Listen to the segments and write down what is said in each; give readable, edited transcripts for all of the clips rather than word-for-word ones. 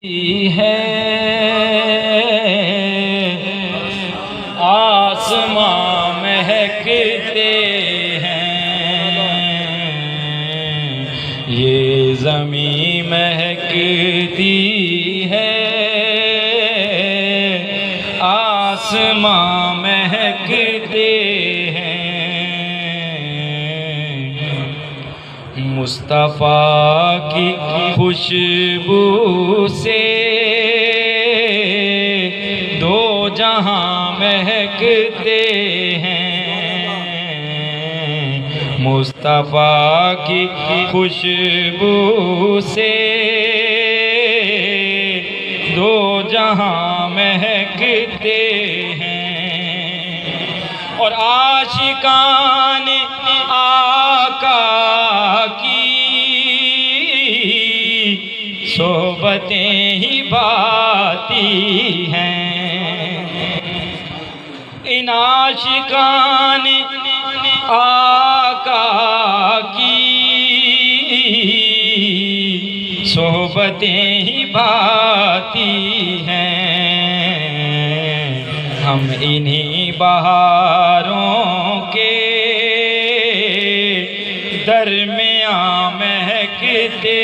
है आसमां महकते हैं, ये ज़मीं महकती है, आसमां महकते हैं। मुस्तफ़ा की खुशबू से दो जहां महकते हैं। मुस्तफ़ा की खुशबू से दो जहां महकते हैं। और आशिकाने आका की सोहबतें ही बाती हैं। इन आशिकाने आका की सोहबतें ही बाती हैं। हम इन्हीं बहारों के दरमियाँ महकते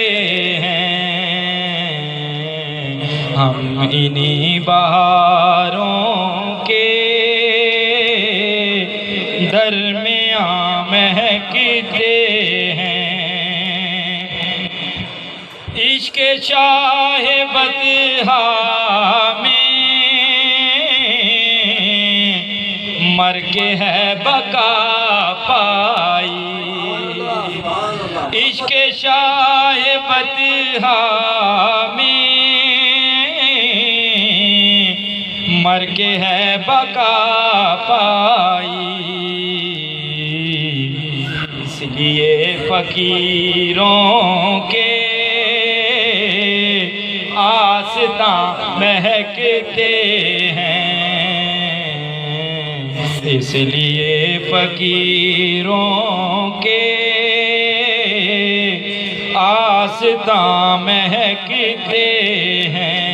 हैं। हम इन्हीं बहारों के दरमियाँ महकते हैं। इश्क़ शाह बतहा में मर के है बका पाई। इश्क़ शाह बतहा में मर के है बका पाई। इसलिए फ़कीरों के आस्तां महकते हैं। इसलिए फ़कीरों के आस्तां महकते हैं।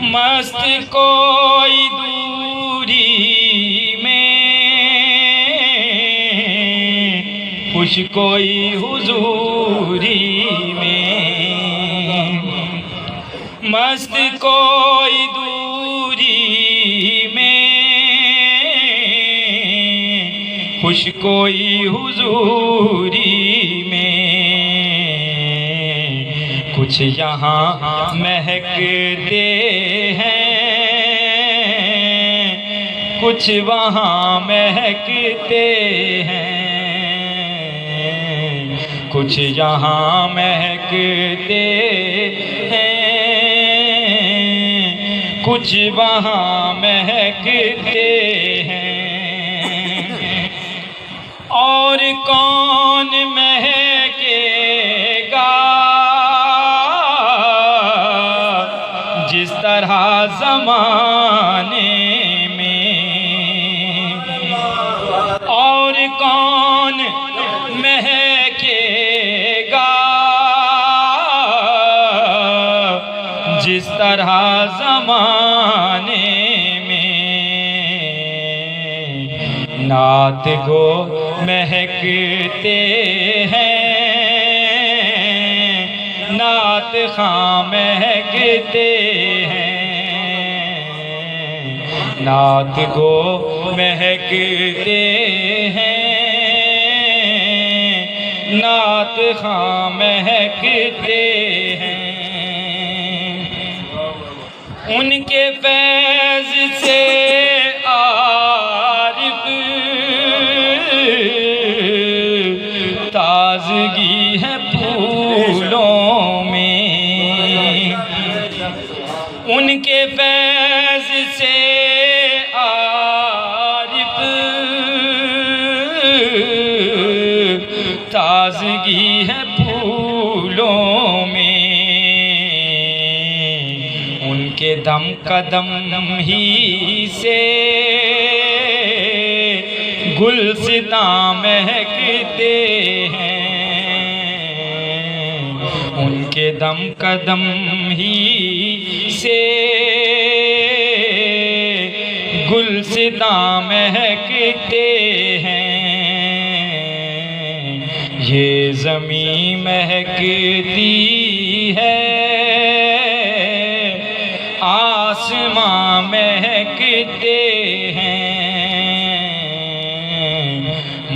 मस्त कोई दूरी में, खुश कोई हुजूरी में। मस्त कोई दूरी में, खुश कोई हुजूरी में। कुछ यहाँ महकते हैं, कुछ वहाँ महकते हैं। कुछ यहाँ महकते हैं, कुछ वहाँ महकते हैं। और कौन महकेगा जिस तरह ज़माने में। और कौन महकेगा जिस तरह ज़माने में। नात गो महकते हैं, नात ख़ां महकते हैं। नात गो महकते हैं, नात ख़ां महकते हैं। उनके फैज़ से आरिफ़ ताज़गी है फूलों में। उनके फैज़ से आरिफ़ ताज़गी है फूलों में। उनके दम कदम ही से गुलसितां महकते हैं। उनके दम कदम ही से गुलसिता महकते हैं, ये ज़मीं महकती है, आसमां महकते हैं।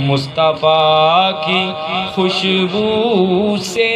मुस्तफ़ा की खुशबू से